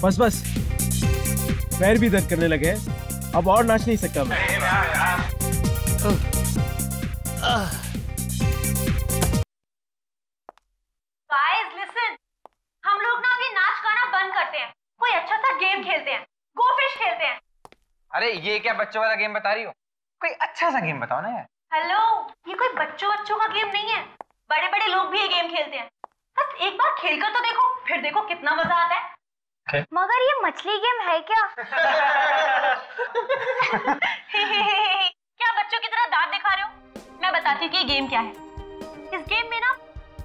बस बस, पैर भी दर्द करने लगे हैं, अब और नाच नहीं सकता मैं। Guys, listen, हम लोग ना अभी नाच गाना बंद करते हैं, कोई अच्छा सा गेम खेलते हैं, गो फिश खेलते हैं। अरे ये क्या बच्चों वाला गेम बता रही हो? कोई अच्छा सा गेम बताओ ना यार। हेलो, ये कोई बच्चों का गेम नहीं है, बड़े बड़े लोग भी ये गेम खेलते हैं। बस एक बार खेलकर तो देखो, फिर देखो कितना मजा आता है। मगर ये मछली गेम है क्या? क्या बच्चों की तरह दांत दिखा रहे हो? मैं बताती हूँ कि ये गेम क्या है। इस गेम में ना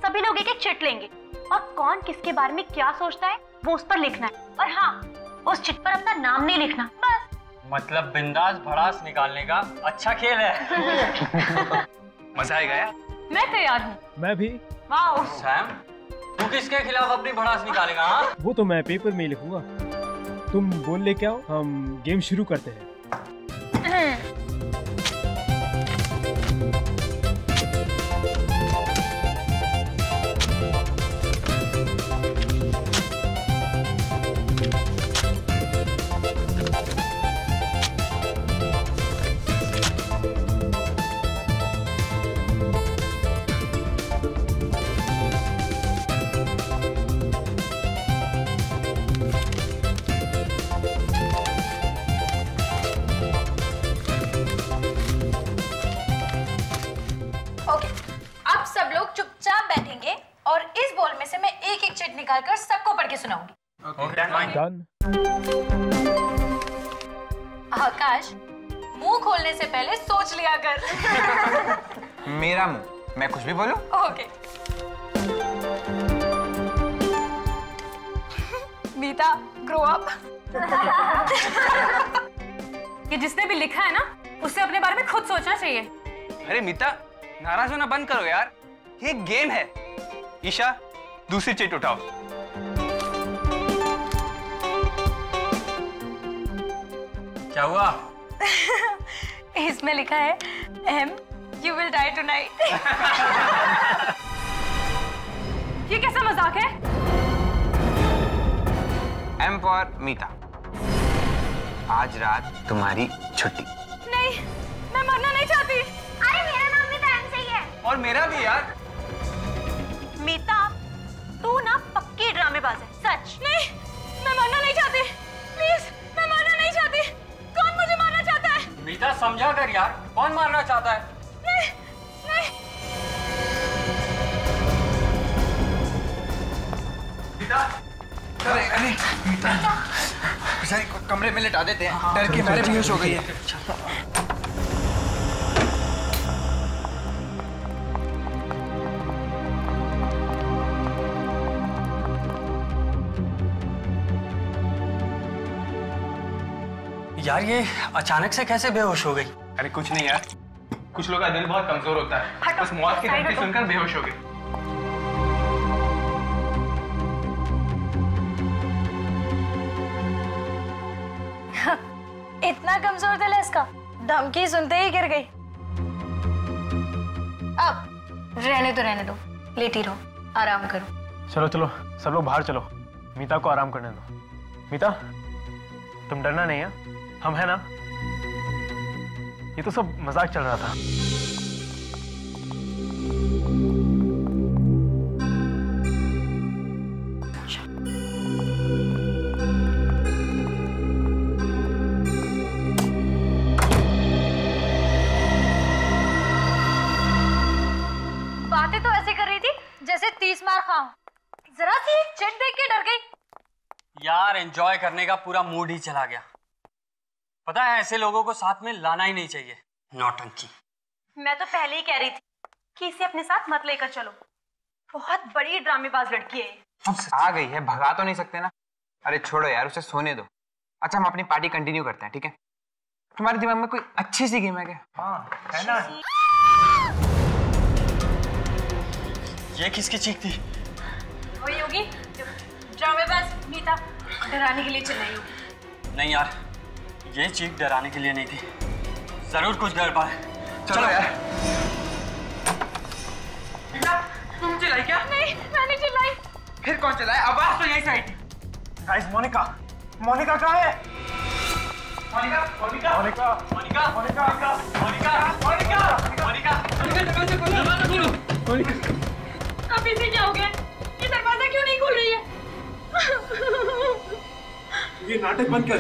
सभी लोग एक एक चिट लेंगे और कौन किसके बारे में क्या सोचता है वो उस पर लिखना है, और हाँ, उस चिट पर अपना नाम नहीं लिखना, बस। मतलब बिंदास भड़ास निकालने का अच्छा खेल है। मजा आएगा यार। मैं तैयार हूँ। मैं भी। वाओ। सैम, तू किसके खिलाफ अपनी भड़ास निकालेगा? हाँ, वो तो मैं पेपर में ही लिखूंगा, तुम बोल लेके आओ, हम गेम शुरू करते हैं। निकालकर सबको पढ़ के सुनाऊंगी। डन। आकाश, मुंह खोलने से पहले सोच लिया कर। मेरा मुंह, मैं कुछ भी बोलूं? ओके। मीता, ग्रो अप। ये जिसने भी लिखा है ना, उससे अपने बारे में खुद सोचना चाहिए। अरे मीता, नाराज होना बंद करो यार, ये गेम है। ईशा, दूसरी चिट उठाओ। क्या हुआ? इसमें लिखा है M, you will die tonight। ये कैसा मजाक है? M फॉर मीता, आज रात तुम्हारी छुट्टी। नहीं, मैं मरना नहीं चाहती। अरे मेरा नाम भी तो M से ही है। और मेरा भी यार। मीता, तू ना पक्की ड्रामेबाज है, सच। नहीं, मैं मरना नहीं चाहती। प्लीज, मैं मरना नहीं चाहती। कौन मुझे मारना चाहता है? मीता समझा कर यार, कौन मारना चाहता है? नहीं, नहीं। मीता, अरे मीता, बेचारी को कमरे में लिटा देते हैं, डर के मारे बेहोश हो गई है। यार ये अचानक से कैसे बेहोश हो गई? अरे कुछ नहीं यार, कुछ लोगों का दिल बहुत कमजोर होता है, बस मौत की धमकी सुनकर बेहोश हो गई। इतना कमजोर दिल है इसका, धमकी सुनते ही गिर गई। अब रहने दो, लेटी रहो, आराम करो। चलो चलो, सब लोग बाहर चलो, मीता को आराम करने दो। मीता, तुम डरना नहीं है, हम है ना? ये तो सब मजाक चल रहा था। बातें तो ऐसे कर रही थी जैसे 30 मार खाऊं। जरा सी चिट देख के डर गई। यार एंजॉय करने का पूरा मूड ही चला गया। पता है, ऐसे लोगों को साथ में लाना ही नहीं चाहिए, नौटंकी। मैं तो पहले ही कह रही थी कि इसे अपने साथ मत लेकर चलो, बहुत बड़ी ड्रामेबाज लड़की है। आ गई है, भगा तो नहीं सकते ना। अरे छोड़ो यार, उसे सोने दो। अच्छा, हम अपनी पार्टी कंटिन्यू करते हैं, ठीक है? तुम्हारे दिमाग में कोई अच्छी सी गेम है क्या? हाँ, है ना? ये किसकी चीख थी? वही होगी, ड्रामेबाज मीता डराने के लिए चिल्लाई होगी। नहीं यार, ये चीख डराने के लिए नहीं थी, जरूर कुछ गड़बड़ है। चलो यार। तुम चिल्लाई क्या? नहीं, मैंने चिल्लाई। फिर कौन चिल्लाया? आवाज तो यहीं से आई थी। गाइस, मोनिका, मोनिका कहाँ है? मोनिका, मोनिका, मोनिका, मोनिका, मोनिका, मोनिका, मोनिका, मोनिका, दरवाजा खोलो, दरवाजा खोलो। अब इसे क्या हो गया? ये दरवाजा क्यों नहीं खुल रही है? ये नाटक बंद कर,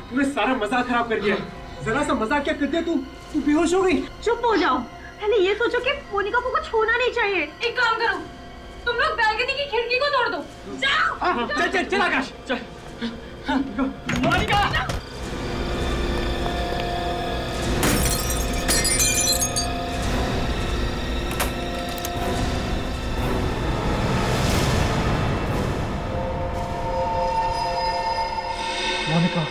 तूने सारा मजाक खराब कर दिया। जरा सा मजाक क्या कर दिया तू बेहोश हो गई। चुप हो जाओ। पहले ये सोचो कि मोनिका को कुछ होना नहीं चाहिए। एक काम करो, तुम लोग बैल्कनी की खिड़की को तोड़ दो। जाओ। चल आकाश, चल। मोनिका, मोनिका,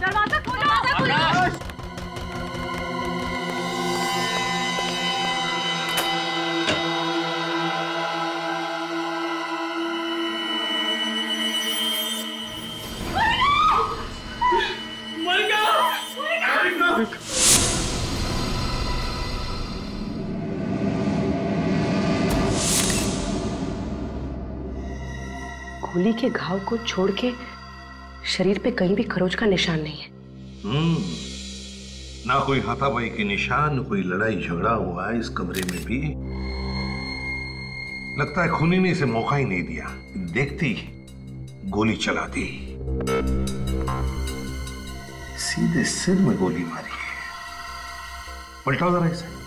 दरवाजा खोलो। गोली के घाव को छोड़ के शरीर पे कहीं भी खरोच का निशान नहीं है। ना कोई हाथापाई के निशान, कोई लड़ाई झगड़ा हुआ है इस कमरे में भी। लगता है खूनी ने इसे मौका ही नहीं दिया, देखती गोली चला दी। सीधे सिर में गोली मारी है। पलटाओ जरा इसे।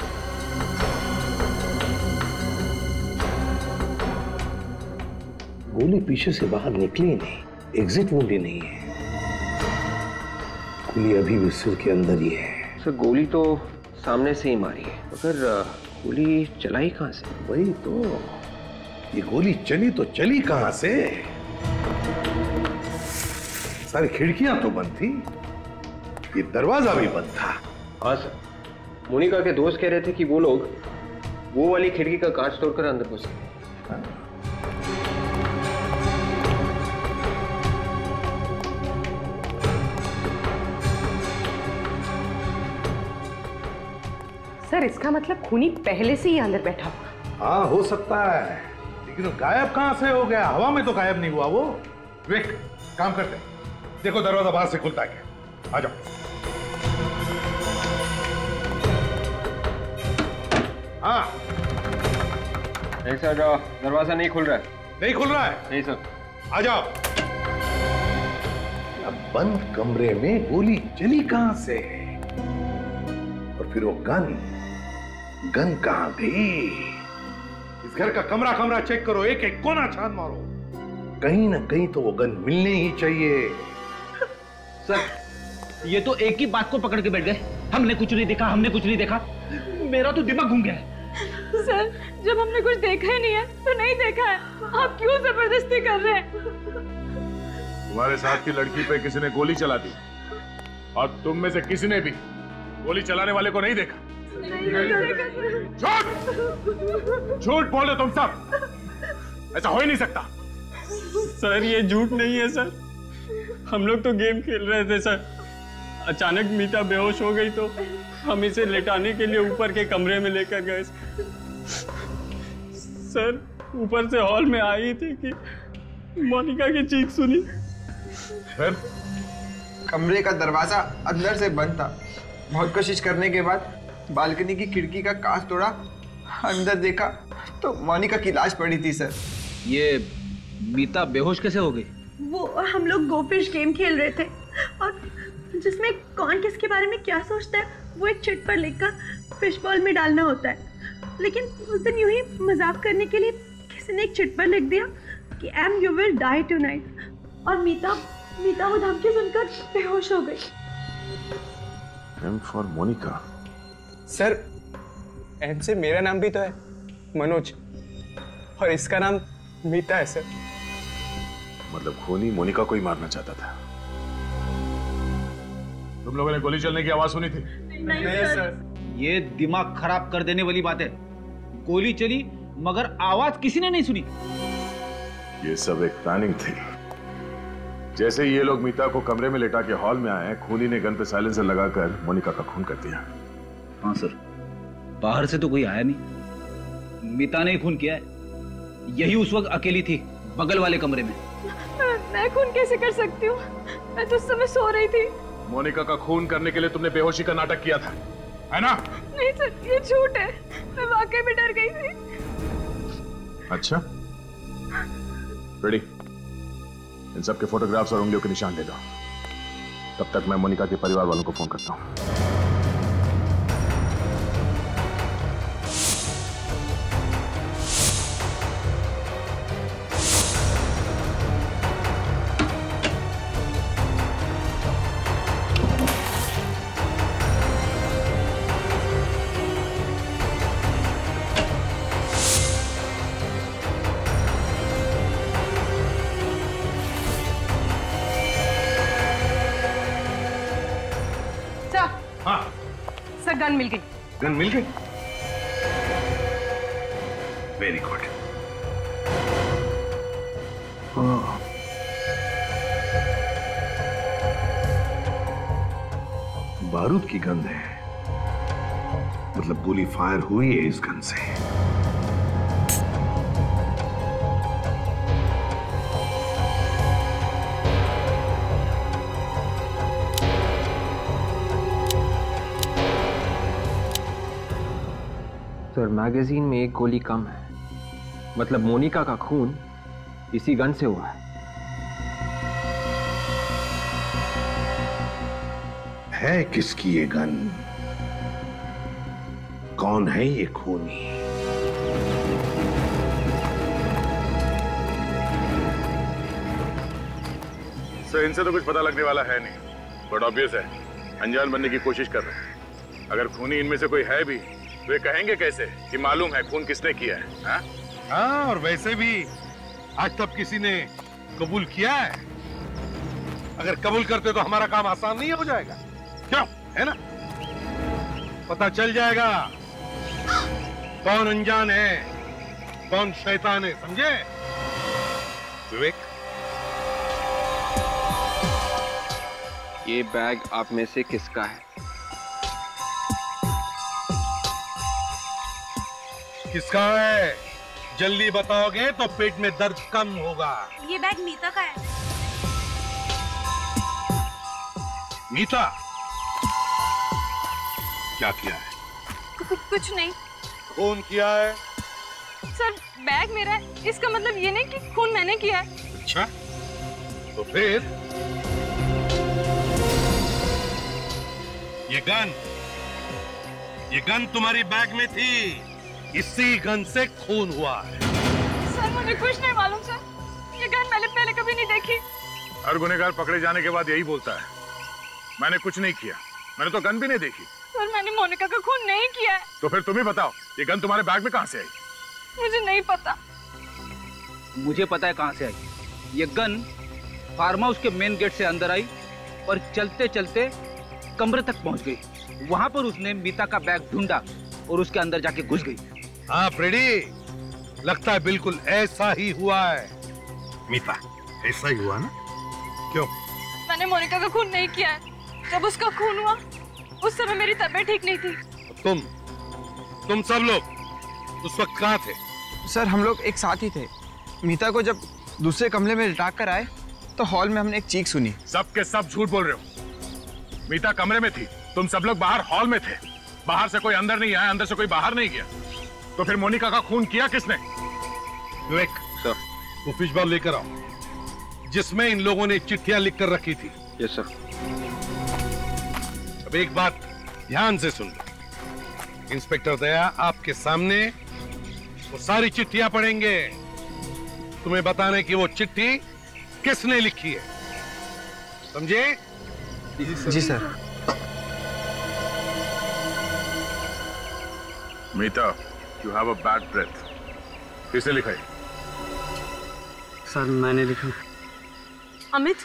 गोली पीछे से बाहर निकली नहीं, एग्जिट वुंड ही नहीं है। गोली अभी भी सिर के अंदर ही है। सर गोली तो सामने से ही मारी है, मगर गोली चलाई कहां से? वही तो, ये गोली चली तो चली कहां से? सारी खिड़कियां तो बंद थी, ये दरवाजा भी बंद था। हाँ सर, मोनिका के दोस्त कह रहे थे कि वो लोग वो वाली खिड़की का कांच तोड़कर अंदर घुस गए। सर इसका मतलब खूनी पहले से ही अंदर बैठा हुआ। हाँ हो सकता है, लेकिन वो गायब कहां से हो गया? हवा में तो गायब नहीं हुआ वो। विक, काम करते हैं, देखो दरवाजा बाहर से खुलता है क्या। आ जाओ। हाँ नहीं सर, दरवाजा नहीं खुल रहा है। नहीं खुल रहा है? नहीं सर। आ जाओ। अब बंद कमरे में गोली चली कहां से? और फिर वो गन कहां गई? इस घर का कमरा कमरा चेक करो, एक एक कोना छान मारो, कहीं ना कहीं तो वो गन मिलनी ही चाहिए। सर ये तो एक ही बात को पकड़ के बैठ गए, हमने कुछ नहीं देखा, हमने कुछ नहीं देखा। मेरा तो दिमाग घूम गया है। सर जब हमने कुछ देखा ही नहीं है तो नहीं देखा है, आप क्यों जबरदस्ती कर रहे हैं? तुम्हारे साथ की लड़की पे किसी ने गोली चला दी और तुम में से किसी ने भी गोली चलाने वाले को नहीं देखा। झूठ झूठ बोल रहे तुम सब, ऐसा हो ही नहीं सकता। सर ये झूठ नहीं है सर, हम लोग तो गेम खेल रहे थे सर। अचानक मीता बेहोश हो गई तो हम इसे लेटाने के लिए ऊपर के कमरे में लेकर गए। सर ऊपर से हॉल में आई थी कि मोनिका की चीख सुनी। फिर कमरे का दरवाजा अंदर से बंद था। बहुत कोशिश करने के बाद बालकनी की खिड़की का कांच तोड़ा, अंदर देखा तो मोनिका की लाश पड़ी थी सर। ये मीता बेहोश कैसे हो गई? वो हम लोग गोफिश गेम खेल रहे थे और जिसमें कौन किसके बारे में क्या सोचता है वो एक चिट पर लिखकर फिश बॉल में डालना होता है। लेकिन उस दिन यूं ही मजाक करने के लिए किसी ने एक चिट पर लिख दिया कि M you will die tonight, और मीता वो धमकी सुनकर बेहोश हो गई। M for Monica. Sir M से मेरा नाम भी तो है, मनोज, और इसका नाम मीता है सर। मतलब खूनी मोनिका को ही मारना चाहता था। तुम लोगों ने गोली चलने की आवाज सुनी थी? नहीं सर। ये दिमाग खराब कर देने वाली बात है। गोली चली मगर आवाज किसी ने नहीं सुनी। ये सब एक प्लानिंग थी। जैसे ही ये लोग मीता को कमरे में लेटा के हॉल में आए, खूनी ने गन पे साइलेंसर लगाकर मोनिका का खून कर दिया। हाँ सर, बाहर से तो कोई आया नहीं, मीता ने ही खून किया है। यही उस वक्त अकेली थी, बगल वाले कमरे में। मैं खून कैसे कर सकती हूँ? मैं तो उस समय सो रही थी। मोनिका का खून करने के लिए तुमने बेहोशी का नाटक किया था, है ना? नहीं सर, ये झूठ है। मैं वाकई में डर गई थी। अच्छा, रेडी? इन सब के फोटोग्राफ्स और उंगलियों के निशान ले दो। तब तक मैं मोनिका के परिवार वालों को फोन करता हूँ। सर गन मिल गई। गन मिल गई? Very good. बारूद की गंध है, मतलब गोली फायर हुई है इस गन से। सर मैगजीन में एक गोली कम है, मतलब मोनिका का खून इसी गन से हुआ है किसकी ये गन? कौन है ये खूनी? सर इनसे तो कुछ पता लगने वाला है नहीं, बट ऑब्वियस है अनजान बनने की कोशिश कर रहे हैं। अगर खूनी इनमें से कोई है भी वे कहेंगे कैसे कि मालूम है खून किसने किया है? हाँ, और वैसे भी आज तक किसी ने कबूल किया है? अगर कबूल करते तो हमारा काम आसान नहीं हो जाएगा, क्यों? है ना? पता चल जाएगा कौन अनजान है, कौन शैतान है, समझे? विवेक, ये बैग आप में से किसका है? किसका है? जल्दी बताओगे तो पेट में दर्द कम होगा। ये बैग मीता का है। मीता? क्या किया है? कुछ नहीं खून किया है? सर, बैग मेरा है, इसका मतलब ये नहीं कि खून मैंने किया है। अच्छा, तो फिर ये गन तुम्हारी बैग में थी, इसी गन से खून हुआ है। सर मुझे कुछ नहीं मालूम सर, ये गन मैंने पहले कभी नहीं देखी। हर गुनहगार पकड़े जाने के बाद यही बोलता है, मैंने कुछ नहीं किया, मैंने तो गन भी नहीं देखी। सर मैंने मोनिका का खून नहीं किया है। तो फिर तुम ही बताओ, ये गन तुम्हारे बैग में कहां से आई? मुझे नहीं पता। मुझे पता है कहां से आई। ये गन फार्म हाउस के मेन गेट से अंदर आई और चलते चलते कमरे तक पहुंच गई। वहां पर उसने मीता का बैग ढूंढा और उसके अंदर जाके घुस गई। हाँ फ्रेडी, लगता है बिल्कुल ऐसा ही हुआ है। मीता, ऐसा ही हुआ ना? क्यों? मैंने मोनिका का खून नहीं किया है। जब उसका खून हुआ उस समय मेरी तबीयत ठीक नहीं थी। तुम सब लोग उस वक्त कहाँ थे? सर हम लोग एक साथ ही थे। मीता को जब दूसरे कमरे में लिटा कर आए तो हॉल में हमने एक चीख सुनी। सब के सब झूठ बोल रहे हो। मीता कमरे में थी, तुम सब लोग बाहर हॉल में थे। बाहर से कोई अंदर नहीं आया, अंदर से कोई बाहर नहीं गया। तो फिर मोनिका का खून किया किसने? विवेक सर, वो फिश बॉल लेकर आओ जिसमें इन लोगों ने चिट्ठियां लिख कर रखी थी। Yes sir. अब एक बात ध्यान से सुन लो। इंस्पेक्टर दया आपके सामने वो सारी चिट्ठियां पढ़ेंगे, तुम्हें बताने की वो चिट्ठी किसने लिखी है, समझे? जी sir. Meeta, you have a bad breath. किसने लिखा है? सर मैंने लिखा। अमित,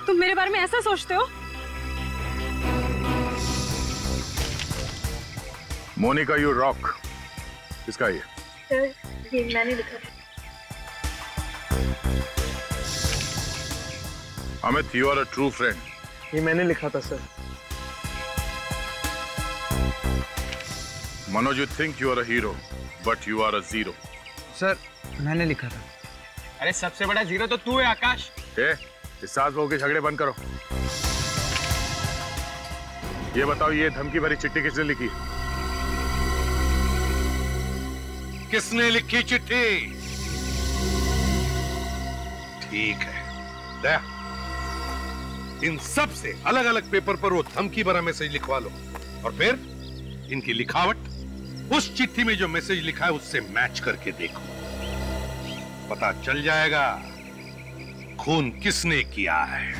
तुम मेरे बारे में ऐसा सोचते हो? मोनिका यू रॉक, किसका ये? सर ये मैंने लिखा। Amit, you are a true friend. ये मैंने लिखा था sir. Manoj, you think you are a hero, but you are a zero. Sir मैंने लिखा था। अरे सबसे बड़ा जीरो तो तू है आकाश। इस सास बहू के झगड़े बंद करो। ये बताओ, ये धमकी भरी चिट्ठी किसने लिखी? किसने लिखी चिट्ठी? ठीक है, दया इन सब से अलग अलग पेपर पर वो धमकी भरा मैसेज लिखवा लो और फिर इनकी लिखावट उस चिट्ठी में जो मैसेज लिखा है उससे मैच करके देखो। पता चल जाएगा खून किसने किया है।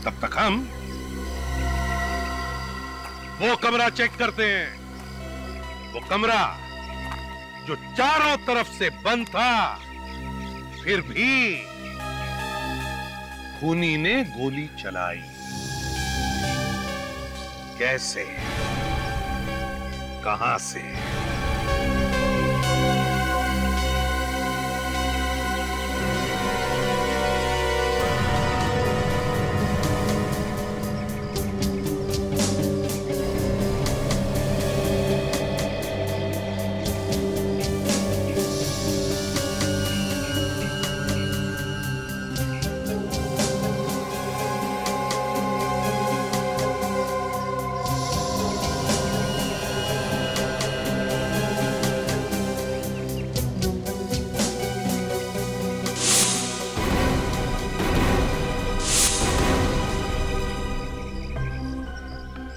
तब तक हम वो कमरा चेक करते हैं, वो कमरा जो चारों तरफ से बंद था, फिर भी खूनी ने गोली चलाई। कैसे, कहां से?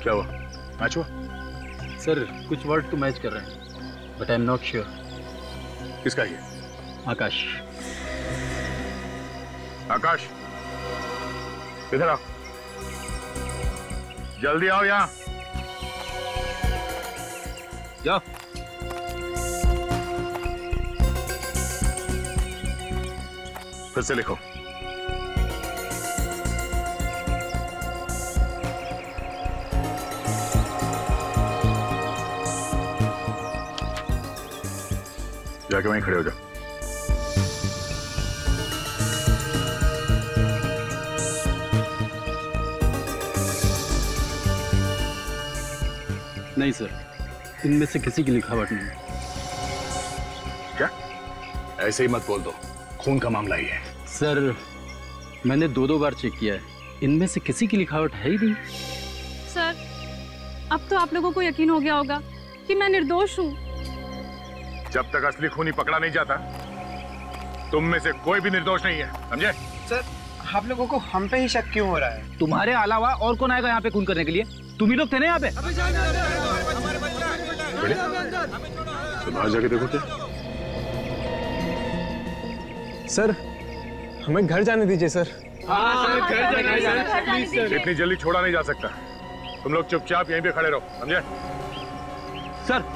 क्या हुआ? मैच हुआ? सर कुछ वर्ड तो मैच कर रहे हैं but I am not sure. किसका ये? आकाश। आकाश इधर आओ, जल्दी आओ यहाँ। जाओ। फिर से लिखो। जाके वहीं खड़े हो जाओ। नहीं सर, इनमें से किसी की लिखावट नहीं। क्या? ऐसे ही मत बोल दो, खून का मामला ही है। सर मैंने दो बार चेक किया है, इनमें से किसी की लिखावट है ही नहीं। सर अब तो आप लोगों को यकीन हो गया होगा कि मैं निर्दोष हूँ। जब तक असली खूनी पकड़ा नहीं जाता, तुम में से कोई भी निर्दोष नहीं है, समझे? सर आप लोगों को हम पे ही शक क्यों हो रहा है? तुम्हारे अलावा और कौन आएगा यहाँ पे खून करने के लिए? तुम ही लोग थे ना यहाँ पे। तो बाहर जाके देखो क्या। सर हमें घर जाने दीजिए सर। इतनी जल्दी छोड़ा नहीं जा सकता। तुम लोग चुपचाप यहीं पे खड़े रहो, समझे? सर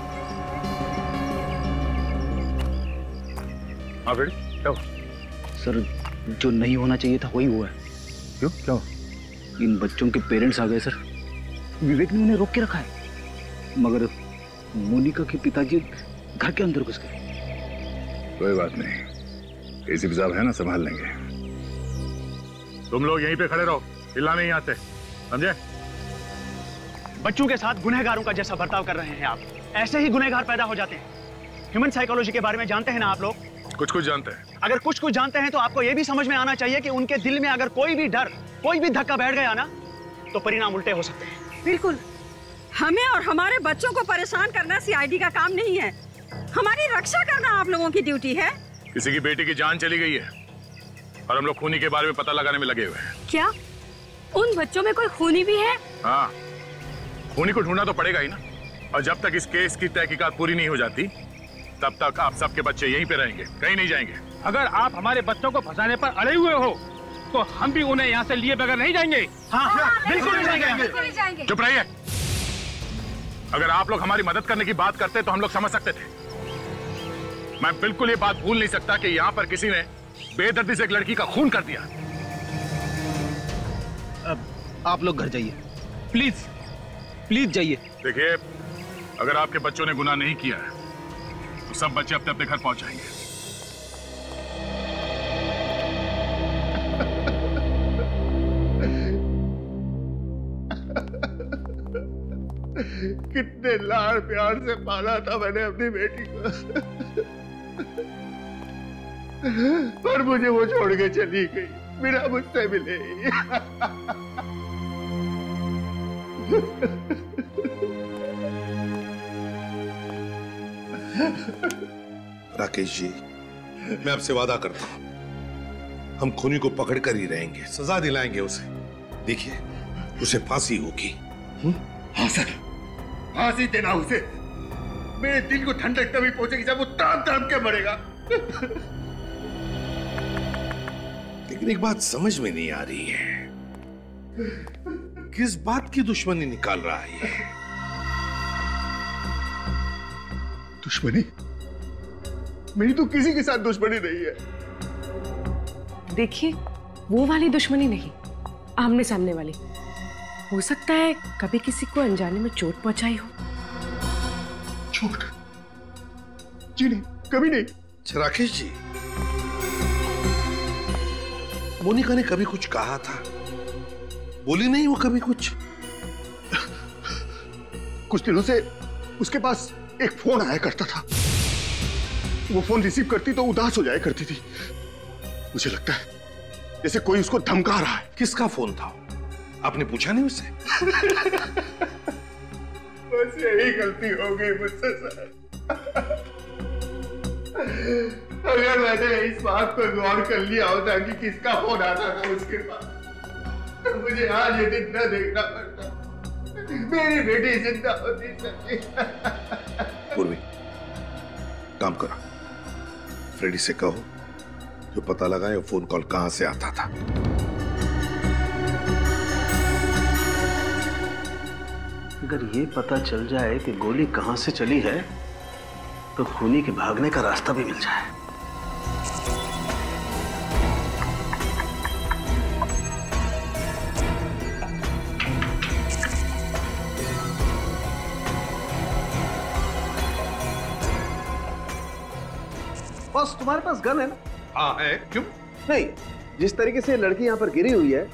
हाँ बेटी, क्या हुआ? सर जो नहीं होना चाहिए था वही हुआ है। क्यों? क्या हुआ? इन बच्चों के पेरेंट्स आ गए सर। विवेक ने उन्हें रोक के रखा है, मगर मोनिका के पिताजी घर के अंदर घुस गए। कोई बात नहीं, एसीपी साहब है ना, संभाल लेंगे। तुम लोग यहीं पे खड़े रहो, चिल्लाने नहीं आते, समझे? बच्चों के साथ गुनहगारों का जैसा बर्ताव कर रहे हैं आप, ऐसे ही गुनहगार पैदा हो जाते हैं। ह्यूमन साइकोलॉजी के बारे में जानते हैं ना आप लोग? कुछ कुछ जानते हैं। अगर कुछ कुछ जानते हैं तो आपको यह भी समझ में आना चाहिए कि उनके दिल में अगर कोई भी डर, कोई भी धक्का बैठ गया ना, तो परिणाम उल्टे हो सकते हैं। बिल्कुल, हमें और हमारे बच्चों को परेशान करना सीआईडी का काम नहीं है। हमारी रक्षा करना आप लोगों की ड्यूटी है। किसी की बेटी की जान चली गई है और हम लोग खूनी के बारे में पता लगाने में लगे हुए हैं। क्या उन बच्चों में कोई खूनी भी है? हाँ, खूनी को ढूंढना तो पड़ेगा ही ना। और जब तक इस केस की तहकीकात पूरी नहीं हो जाती, तब तक आप सबके बच्चे यहीं पे रहेंगे, कहीं नहीं जाएंगे। अगर आप हमारे बच्चों को फंसाने पर अड़े हुए हो तो हम भी उन्हें यहाँ से लिए बगैर नहीं जाएंगे। हाँ, बिल्कुल नहीं जाएंगे। चुप रहिए। अगर आप लोग हमारी मदद करने की बात करते तो हम लोग समझ सकते थे। मैं बिल्कुल ये बात भूल नहीं सकता कि यहाँ पर किसी ने बेदर्दी से एक लड़की का खून कर दिया। अब आप लोग घर जाइए, प्लीज प्लीज जाइए। देखिए, अगर आपके बच्चों ने गुनाह नहीं किया है तो सब बच्चे अपने अपने घर पहुंच जाएंगे। कितने लाड़ प्यार से पाला था मैंने अपनी बेटी को। पर मुझे वो छोड़ के चली गई, बिना मुझसे मिले। राकेश जी, मैं आपसे वादा करता हूं, हम खूनी को पकड़ कर ही रहेंगे, सजा दिलाएंगे उसे। देखिए, उसे फांसी होगी। हाँ सर, फांसी देना उसे। मेरे दिल को ठंडक तभी पहुंचेगी जब वो तड़प तड़प के मरेगा। लेकिन एक बात समझ में नहीं आ रही है, किस बात की दुश्मनी निकाल रहा है ये? दुश्मनी? मेरी तो किसी के साथ दुश्मनी नहीं है। देखिए, वो वाली दुश्मनी नहीं, आमने सामने वाली। हो सकता है कभी किसी को अनजाने में चोट पहुंचाई हो। चोट? जी नहीं, कभी नहीं। राकेश जी, मोनिका ने कभी कुछ कहा था? बोली नहीं वो कभी कुछ? कुछ दिनों से उसके पास एक फोन आया करता था। वो फोन रिसीव करती तो उदास हो जाया करती थी। मुझे लगता है जैसे कोई उसको धमका रहा है। किसका फोन था? आपने पूछा नहीं उससे? बस यही गलती हो गई मुझसे सर। अगर मैंने इस बात पर गौर कर लिया होता कि किसका फोन आता था उसके पास, तो मुझे आज ये दिन न देखना पड़ता। मेरी बेटी जिंदा होती सर। पूर्वी, काम करो, फ्रेडी से कहो जो पता लगाए वो फोन कॉल कहां से आता था। अगर ये पता चल जाए कि गोली कहां से चली है, तो खूनी के भागने का रास्ता भी मिल जाए। बस तुम्हारे पास गन है ना? हाँ है, क्यों? नहीं, जिस तरीके से लड़की यहाँ पर गिरी हुई है,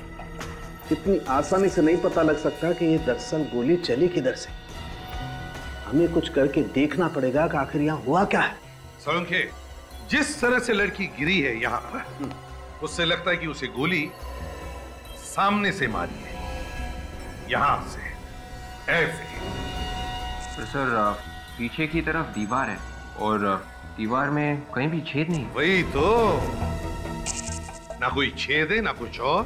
इतनी आसानी से नहीं पता लग सकता कि ये दरअसल गोली चली किधर से। हमें कुछ करके देखना पड़ेगा कि आखिर यहाँ हुआ क्या है। सोलंके, जिस तरह से लड़की गिरी है यहाँ पर, उससे लगता है कि उसे गोली सामने से मारी है, यहाँ से, ऐसे। तो सर, पीछे की तरफ दीवार है और दीवार में कहीं भी छेद नहीं। वही तो, ना कोई छेद है ना कुछ और।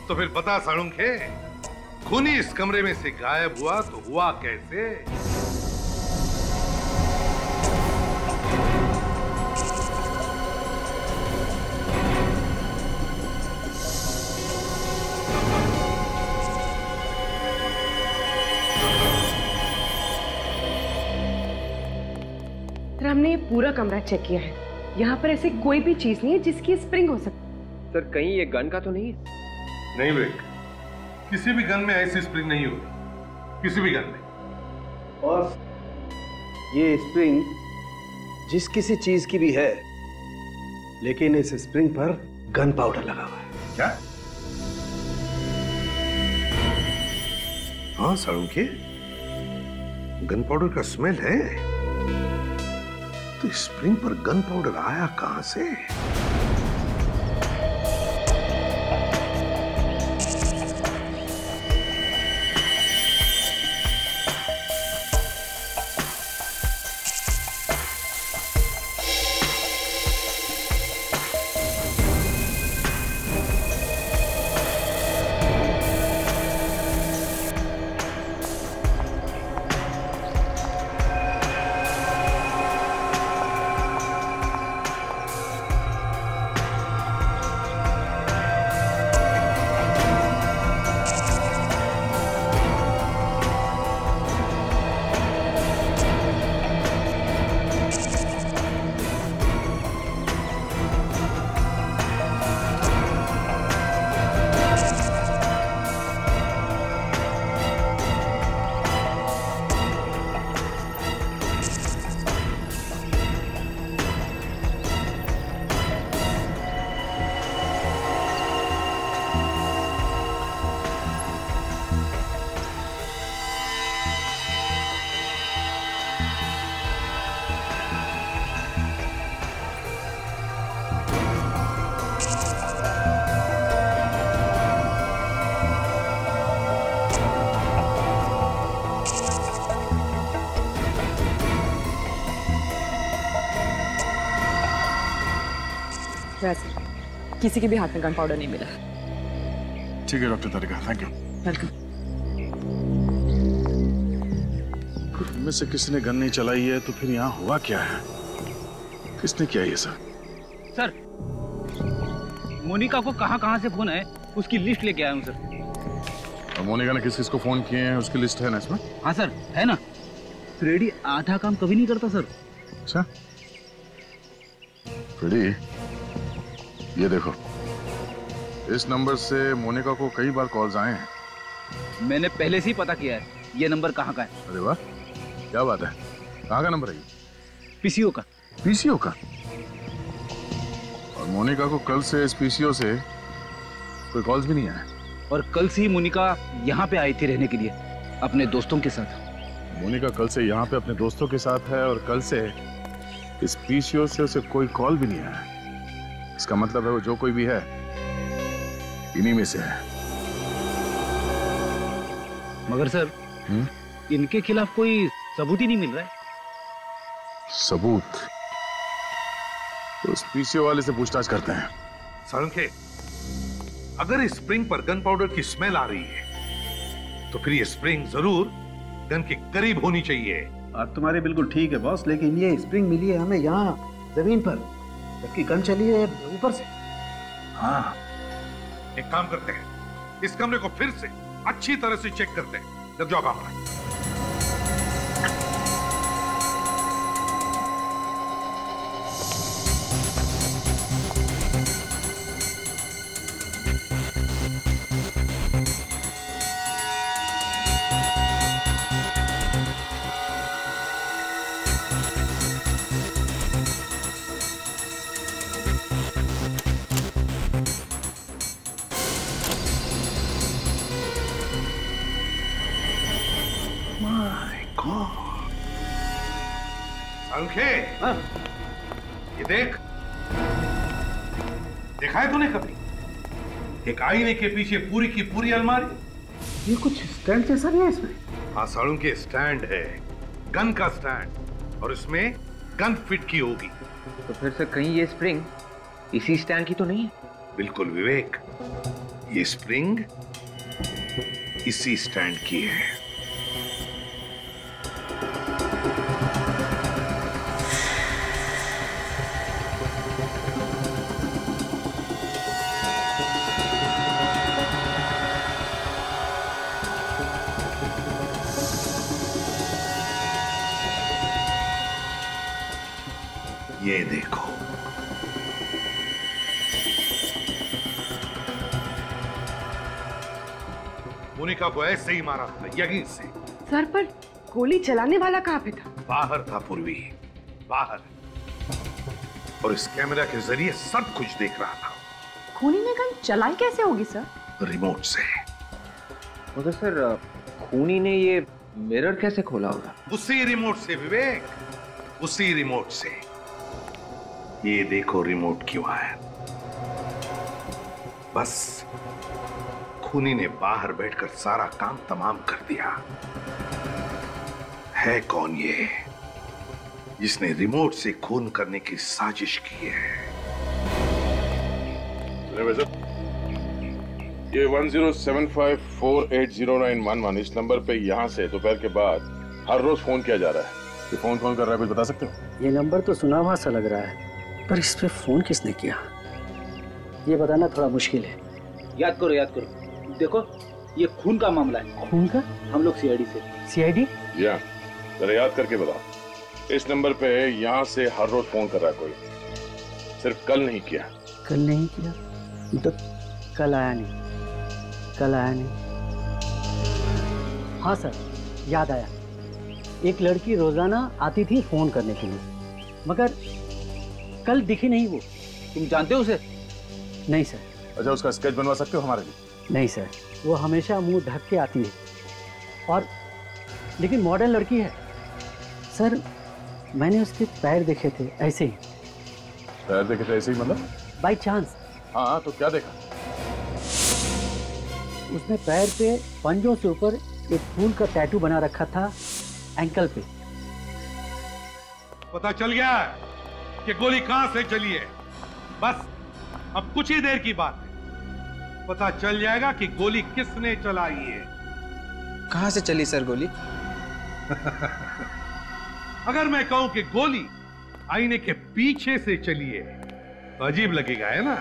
तो फिर बता सालुंखे, खूनी इस कमरे में से गायब हुआ तो हुआ कैसे? हमने ये पूरा कमरा चेक किया है, यहाँ पर ऐसी कोई भी चीज नहीं है जिसकी स्प्रिंग हो सकती। सर, कहीं ये गन का तो नहीं है? नहीं बेट, किसी भी गन में ऐसी स्प्रिंग नहीं होगी, किसी भी गन में। और ये स्प्रिंग जिस किसी चीज की भी है, लेकिन इस स्प्रिंग पर गन पाउडर लगा हुआ है। क्या? हाँ सालुंखे, गन पाउडर का स्मेल है। तो स्प्रिंग पर गन पाउडर आया कहां से? वैसे किसी के भी हाथ में गन पाउडर नहीं मिला। ठीक है doctor Tarika, thank you. Welcome. इनमें से किसी ने गन नहीं चलाई है तो फिर यहाँ हुआ क्या है? किसने किया ये सब? सर, मोनिका को कहाँ से फोन है उसकी लिस्ट लेके आया हूँ सर। और मोनिका ने किस किस को फोन किए हैं उसकी लिस्ट है ना इसमें? हाँ सर, है ना। फ्रेडी आधा काम कभी नहीं करता सर। अच्छा फ्रेडी, ये देखो, इस नंबर से मोनिका को कई बार कॉल्स आए हैं। मैंने पहले से ही पता किया है ये नंबर कहाँ का है। अरे वाह, क्या बात है। कहाँ का नंबर है ये? पीसीओ का। पीसीओ का? और मोनिका को कल से इस पीसीओ से कोई कॉल्स भी नहीं आए। और कल से ही मोनिका यहाँ पे आई थी रहने के लिए अपने दोस्तों के साथ। मोनिका कल से यहाँ पे अपने दोस्तों के साथ है और कल से इस पीसीओ से उसे कोई कॉल भी नहीं आया। इसका मतलब है वो जो कोई भी है इन्हीं में से है। मगर सर इनके खिलाफ कोई सबूत ही नहीं मिल रहा है। सबूत? तो उस पीसीओ वाले से पूछताछ करते हैं। साळुंखे, अगर इस स्प्रिंग पर गन पाउडर की स्मेल आ रही है तो फिर ये स्प्रिंग जरूर गन के करीब होनी चाहिए। बात तुम्हारी बिल्कुल ठीक है बॉस, लेकिन ये स्प्रिंग मिली है हमें यहाँ जमीन पर, जबकि गन चली है ऊपर से। हाँ, एक काम करते हैं, इस कमरे को फिर से अच्छी तरह से चेक करते हैं। जब जाओ काम पर। ये देख, देखा है तूने कभी एक आईने के पीछे पूरी की पूरी अलमारी? ये कुछ स्टैंड जैसा नहीं है इसमें? हाँ साळुंखे, स्टैंड है, गन का स्टैंड, और इसमें गन फिट की होगी। तो फिर से कहीं ये स्प्रिंग इसी स्टैंड की तो नहीं है? बिल्कुल विवेक, ये स्प्रिंग इसी स्टैंड की है। ये देखो, मोनिका को ऐसे ही मारा था, यहीं से। सर, पर गोली चलाने वाला कहाँ पे था? बाहर था पूर्वी, बाहर, और इस कैमरा के जरिए सब कुछ देख रहा था। खूनी ने गन चलाई कैसे होगी सर? रिमोट से। तो सर खूनी ने ये मिरर कैसे खोला होगा? उसी रिमोट से विवेक, उसी रिमोट से। ये देखो रिमोट की वायर। बस खूनी ने बाहर बैठकर सारा काम तमाम कर दिया। है कौन ये जिसने रिमोट से खून करने की साजिश की है? ये 1075480911 इस नंबर पे यहाँ से दोपहर के बाद हर रोज फोन किया जा रहा है। ये फोन कौन कर रहा है, कुछ बता सकते हो? ये नंबर तो सुना हुआ सा लग रहा है, पर इस पे फोन किसने किया ये बताना थोड़ा मुश्किल है। याद करो, देखो ये खून का मामला है। खून का? हम लोग सीआईडी से। सीआईडी? या जरा याद करके बताओ। इस नंबर पे यहाँ से हर रोज फोन कर रहा है कोई, सिर्फ कल नहीं किया। कल नहीं किया तो कल आया नहीं। हाँ सर, याद आया। एक लड़की रोजाना आती थी फोन करने के लिए, मगर कल दिखी नहीं वो। तुम जानते हो उसे? नहीं सर। अच्छा, उसका स्केच बनवा सकते हो हमारे लिए? नहीं सर, वो हमेशा मुंह ढक के आती है, और लेकिन मॉडर्न लड़की है सर। मैंने उसके पैर देखे थे ऐसे ही। पैर देखे थे ऐसे ही मतलब? By chance. हाँ, तो क्या देखा? उसने पैर पे पंजों से ऊपर एक फूल का टैटू बना रखा था एंकल पे। पता चल गया कि गोली कहां से चली है। बस अब कुछ ही देर की बात है, पता चल जाएगा कि गोली किसने चलाई है। कहां से चली सर गोली? अगर मैं कहूं कि गोली आईने के पीछे से चली है तो अजीब लगेगा, है ना?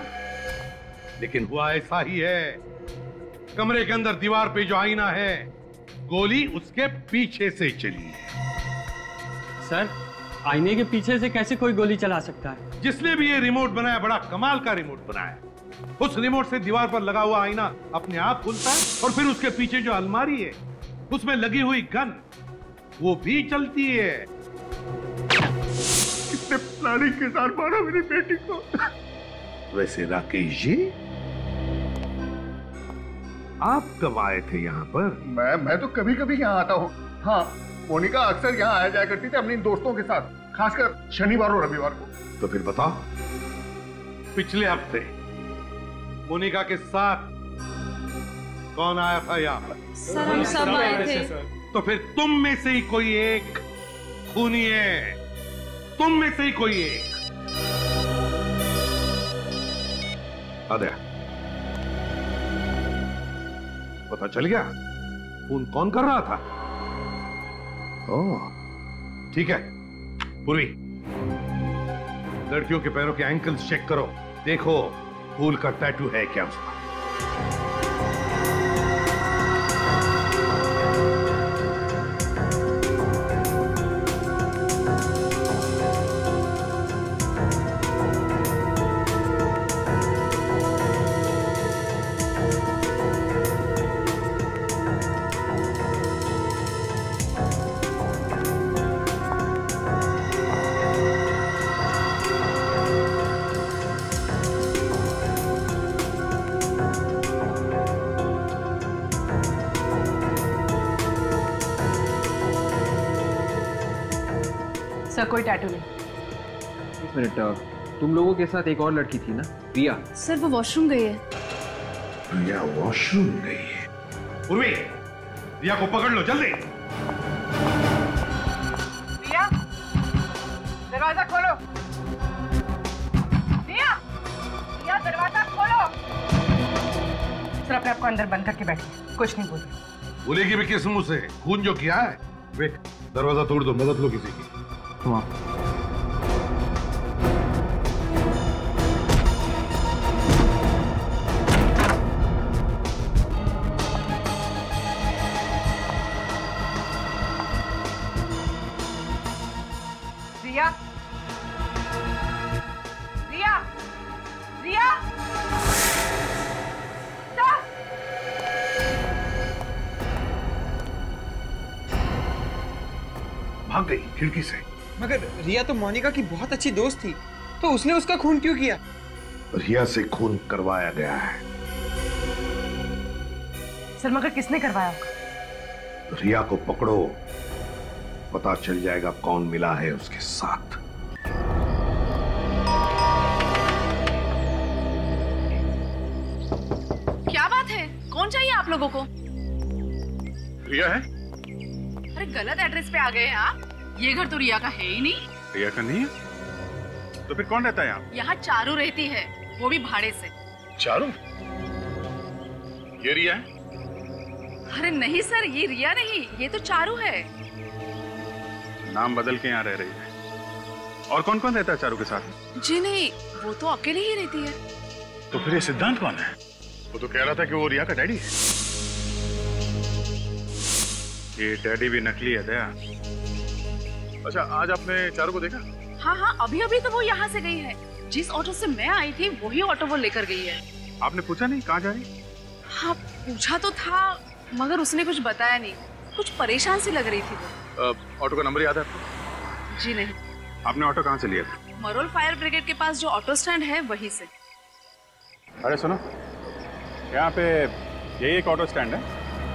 लेकिन हुआ ऐसा ही है। कमरे के अंदर दीवार पे जो आईना है, गोली उसके पीछे से चली है। सर, आईने के पीछे से कैसे कोई गोली चला सकता है? जिसने भी ये रिमोट बनाया, बड़ा कमाल का रिमोट बनाया। उस रिमोट से दीवार पर लगा हुआ आईना अपने आप खुलता है और फिर उसके पीछे जो अलमारी है उसमें लगी हुई गन वो भी चलती है। कितने प्लानिंग के साथ मारा मेरी बेटी को। वैसे राकेश जी, आप कब आए थे यहाँ पर? मैं तो कभी कभी यहाँ आता हूँ। हाँ, मोनिका अक्सर यहाँ आया जाया करती थी अपने दोस्तों के साथ, खासकर शनिवार और रविवार को। तो फिर बताओ, पिछले हफ्ते मोनिका के साथ कौन आया था यहाँ पर? सर, हम सब आए थे। तो फिर तुम में से ही कोई एक खूनी है, तुम में से ही कोई एक। आदया, पता चल गया फोन कौन कर रहा था? ओह, ठीक है। पूर्वी, लड़कियों के पैरों के एंकल्स चेक करो, देखो फूल का टैटू है क्या उसका। सर, कोई टैटू नहीं। एक मिनट, तुम लोगों के साथ एक और लड़की थी ना, रिया? सर, वो वॉशरूम गई है। रिया वॉशरूम गई है? उर्वी, रिया को पकड़ लो जल्दी। रिया, दरवाजा खोलो। रिया, रिया दरवाजा खोलो। सर, अपने आप को अंदर बंद करके बैठिए, कुछ नहीं बोलिए। बोलेगी भी किस मुंह से? खून जो किया है। वेट, दरवाजा तोड़ दो, मदद लो किसी की। रिया, रिया, रिया, भाग गई खिड़की से। मगर रिया तो मोनिका की बहुत अच्छी दोस्त थी, तो उसने उसका खून क्यों किया? रिया से खून करवाया गया है। सर, मगर किसने करवाया होगा? रिया को पकड़ो, पता चल जाएगा कौन मिला है उसके साथ। क्या बात है? कौन चाहिए आप लोगों को? रिया है? अरे गलत एड्रेस पे आ गए हैं आप। ये घर तो रिया का है ही नहीं। रिया का नहीं है? तो फिर कौन रहता है यहाँ? यहाँ चारू रहती है, वो भी भाड़े से। चारू? ये रिया है? अरे नहीं सर, ये रिया नहीं, ये तो चारू है। नाम बदल के यहाँ रह रही है। और कौन कौन रहता है चारू के साथ? जी नहीं, वो तो अकेले ही रहती है। तो फिर ये सिद्धांत कौन है? वो तो कह रहा था कि वो रिया का डैडी है। ये डैडी भी नकली है दया। अच्छा, आज आपने चारू को देखा? हाँ हाँ, अभी अभी तो वो यहाँ से गई है। जिस ऑटो से मैं आई थी वही ऑटो वो लेकर गई है। आपने पूछा नहीं कहाँ जा रही? हाँ पूछा तो था, मगर उसने कुछ बताया नहीं। कुछ परेशान सी लग रही थी वो। ऑटो का नंबर याद है आपको? जी नहीं। आपने ऑटो कहाँ से लिया था? मरोल फायर ब्रिगेड के पास जो ऑटो स्टैंड है वहीं से। अरे सुनो, यहाँ पे यही एक ऑटो स्टैंड है?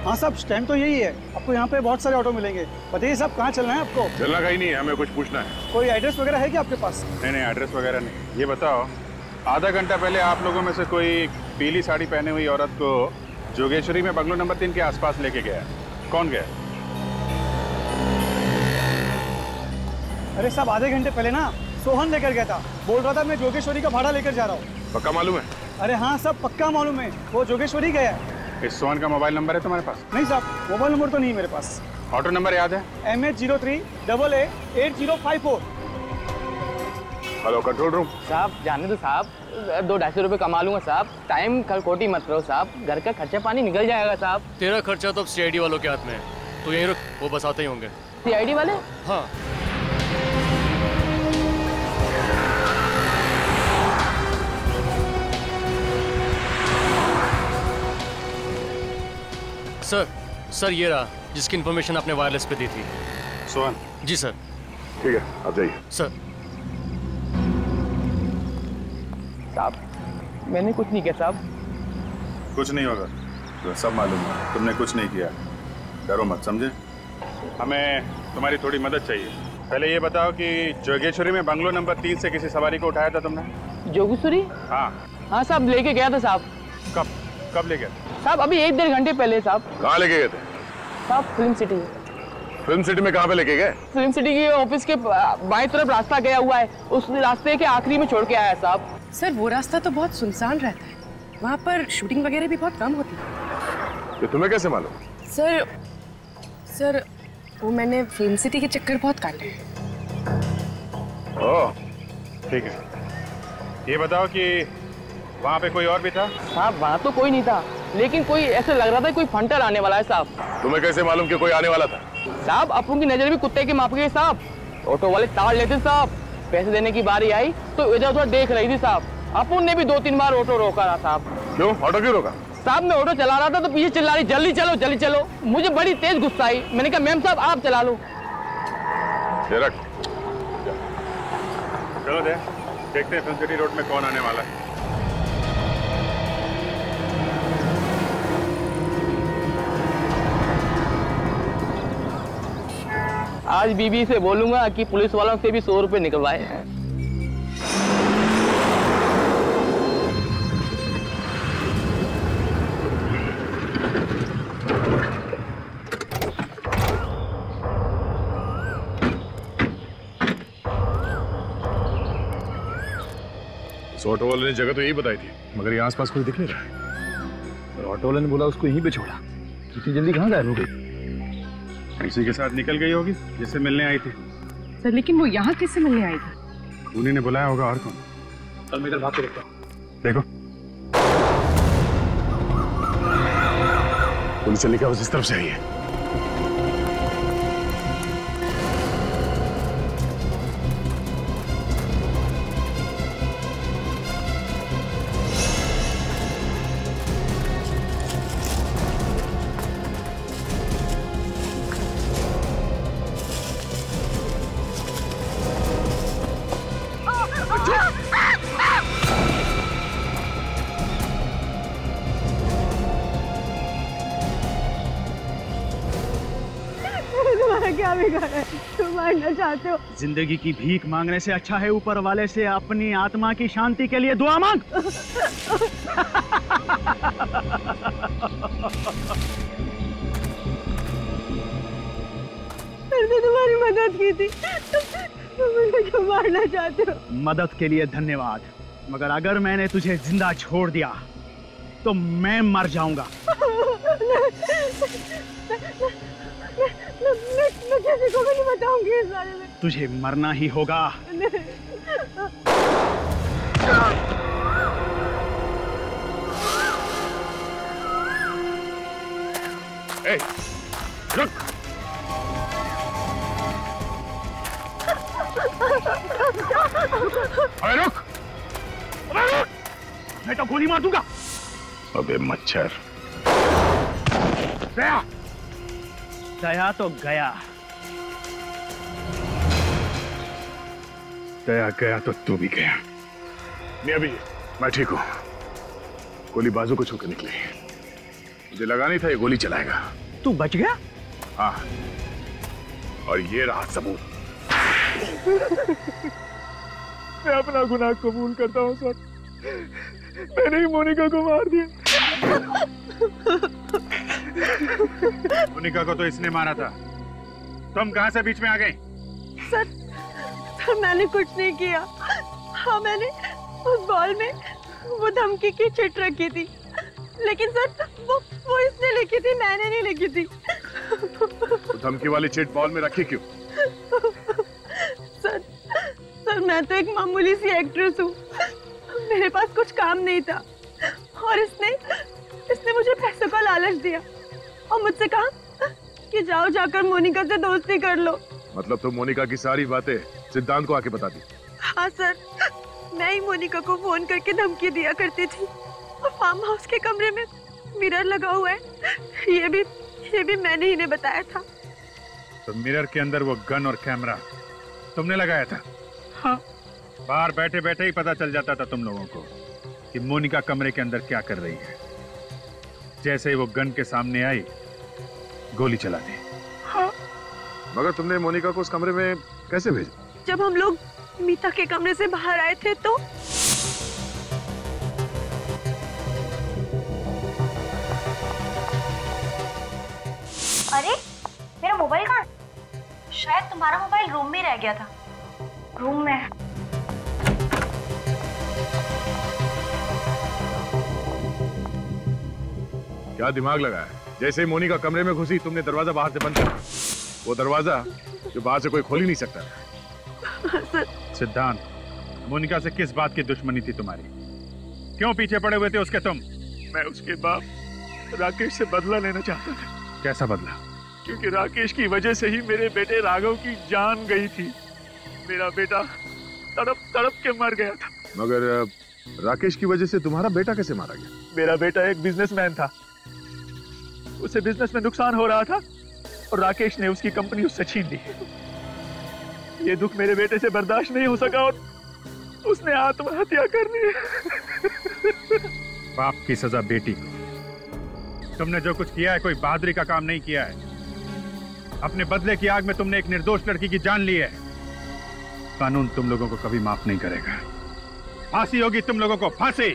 हाँ साहब, स्टैंड तो यही है। आपको यहाँ पे बहुत सारे ऑटो मिलेंगे। बताइए साहब, कहाँ चलना है आपको? चलना कहीं नहीं है, हमें कुछ पूछना है। कोई एड्रेस वगैरह है क्या आपके पास? नहीं, एड्रेस वगैरह नहीं। ये बताओ, आधा घंटा पहले आप लोगों में से कोई पीली साड़ी पहने हुई औरत को जोगेश्वरी में बंगलो नंबर 3 के आसपास लेके गया, कौन गया? अरे साहब, आधे घंटे पहले ना सोहन लेकर गया था। बोल रहा था मैं जोगेश्वरी का भाड़ा लेकर जा रहा हूँ। पक्का मालूम है? अरे हाँ सब पक्का मालूम है, वो जोगेश्वरी गया है। इस सोहन का मोबाइल नंबर है तुम्हारे पास? नहीं साहब, मोबाइल नंबर तो नहीं मेरे पास। ऑटो नंबर याद है? MH03AA8054। Hello control room. साहब जाने दो साहब, 200-250 रुपए कमा लूंगा साहब। टाइम कल कोटी मत रहो साहब, घर का खर्चा पानी निकल जाएगा साहब। तेरा खर्चा तो CID वालों के हाथ में है, तो यहीं रुक, वो बस आते ही होंगे। CID वाले? हाँ। सर ये रहा जिसकी इन्फॉर्मेशन आपने वायरलेस पे दी थी। सोहन? जी सर। ठीक है, आप जाइए। सर। साहब मैंने कुछ नहीं किया साहब। कुछ नहीं होगा, तो सब मालूम है तुमने कुछ नहीं किया। डरो मत, समझे? हमें तुम्हारी थोड़ी मदद चाहिए। पहले ये बताओ कि जोगेश्वरी में बंगलो नंबर 3 से किसी सवारी को उठाया था तुमने? जोगेश्वरी? हाँ साहब लेके गया था साहब। कब ले गया साहब? अभी 1-1.5 घंटे पहले साहब। कहाँ लेके गए थे साहब? Film city. फिल्म सिटी में कहाँ पे लेके गए? फिल्म सिटी के ऑफिस के बाएं तरफ रास्ता गया हुआ है, उस रास्ते के आखिरी में छोड़ के आया साहब। सर वो रास्ता तो बहुत सुनसान रहता है, वहाँ पर शूटिंग वगैरह भी बहुत कम होती है। ये तुम्हें कैसे मालूम? सर वो मैंने फिल्म सिटी के चक्कर बहुत काटे हैं। ओह ठीक है, ये बताओ कि वहाँ पे कोई और भी था? साहब वहाँ तो कोई नहीं था, लेकिन कोई ऐसे लग रहा था कोई फंटर आने वाला है साहब। तुम्हें कैसे मालूम कि कोई आने वाला था? साहब अपन की नजर भी कुत्ते के माप गई साहब। ऑटो वाले ताड़ लेते साहब, पैसे देने की बारी आई तो इधर उधर देख रही थी साहब। अपन ने भी 2-3 बार ऑटो रोका रहा साहब। क्यों? ऑटो क्यों रोका? साहब मैं ऑटो चला रहा था तो पीछे चिल्ला रही जल्दी चलो जल्दी चलो। मुझे बड़ी तेज गुस्सा आई, मैंने कहा मैम साहब आप चला लो। चलो देखते हैं फिल्म सिटी रोड में कौन आने वाला है। आज बीबी से बोलूंगा कि पुलिस वालों से भी 100 रुपए निकलवाए हैं। ऑटो वाले ने जगह तो यही बताई थी, मगर यहाँ आसपास कोई दिख नहीं रहा है। ऑटो वाले ने बोला उसको यहीं पे छोड़ा। इतनी जल्दी कहाँ गायब हो गई? किसी के साथ निकल गई होगी जिससे मिलने आई थी। सर लेकिन वो यहाँ किससे मिलने आई थी? उन्हीं ने बुलाया होगा, और कौन? चल मैं इधर भाग के देखता हूँ। देखो पुलिस चलने का इस तरफ से आई है। क्या बिगाड़ा है? तुम मारना चाहते हो? जिंदगी की भीख मांगने से अच्छा है ऊपर वाले से अपनी आत्मा की शांति के लिए दुआ मांग। मैंने तुम्हारी मदद की थी, तुम मुझे क्यों मारना चाहते हो? मदद के लिए धन्यवाद, मगर अगर मैंने तुझे जिंदा छोड़ दिया तो मैं मर जाऊंगा। मैं किसी को भी नहीं बताऊंगी इस बारे में। तुझे मरना ही होगा। ए, रुक। अबे रुक। मैं तो गोली मार दूंगा। अबे मच्छर। गया तो गया। गया तो तू भी गया। नहीं अभी मैं ठीक हूं। गोली बाजू को छूकर निकली, मुझे लगा नहीं था ये गोली चलाएगा। तू बच गया? हाँ, और ये रहा सबूत। मैं अपना गुनाह कबूल करता हूँ सर, मैंने ही मोनिका को मार दिया। मोनिका को तो इसने मारा था, तुम कहां से बीच में आ गई? सर मैंने कुछ नहीं किया। हाँ मैंने उस बॉल में वो धमकी की चिट रखी थी, लेकिन सर वो इसने लिखी थी, मैंने नहीं लिखी थी। तो धमकी वाली चिट बॉल में रखी क्यों? सर मैं तो एक मामूली सी एक्ट्रेस हूँ, मेरे पास कुछ काम नहीं था और इसने मुझे पैसों का लालच दिया और मुझसे कहा कि जाओ जाकर मोनिका से दोस्ती कर लो। मतलब तुम मोनिका की सारी बातें सिद्धांत को आके बता दी? हाँ सर, मैं ही मोनिका को फोन करके धमकी दिया करती थी और फार्म हाउस के कमरे में मिरर लगा हुआ है, ये भी मैंने ही ने बताया था। तो मिरर के अंदर वो गन और कैमरा तुमने लगाया था? हाँ। बाहर बैठे बैठे ही पता चल जाता था तुम लोगों को कि मोनिका कमरे के अंदर क्या कर रही है। जैसे ही वो गन के सामने आई, गोली चला दी। हाँ। मगर तुमने मोनिका को उस कमरे में कैसे भेजा? जब हम लोग मीता के कमरे से बाहर आए थे तो अरे मेरा मोबाइल कहाँ? शायद तुम्हारा मोबाइल रूम में रह गया था। रूम में क्या दिमाग लगाया? जैसे ही मोनिका कमरे में घुसी तुमने दरवाजा बाहर से बंद किया। वो दरवाजा जो बाहर से कोई खोल ही नहीं सकता। सिद्धांत, मोनिका से किस बात की दुश्मनी थी तुम्हारी? क्यों पीछे पड़े हुए थे उसके तुम? मैं उसके बाप राकेश से बदला लेना चाहता था। कैसा बदला? क्योंकि राकेश की वजह से ही मेरे बेटे राघव की जान गई थी। मेरा बेटा तड़प तड़प के मर गया था। मगर राकेश की वजह से तुम्हारा बेटा कैसे मारा गया? मेरा बेटा एक बिजनेसमैन था, उसे बिजनेस में नुकसान हो रहा था और राकेश ने उसकी कंपनी उससे छीन ली। ये दुख मेरे बेटे से बर्दाश्त नहीं हो सका और उसने आत्महत्या कर ली। बाप की सजा बेटी को। तुमने जो कुछ किया है कोई बहादुरी का काम नहीं किया है। अपने बदले की आग में तुमने एक निर्दोष लड़की की जान ली है। कानून तुम लोगों को कभी माफ नहीं करेगा। फांसी होगी तुम लोगों को, फांसी।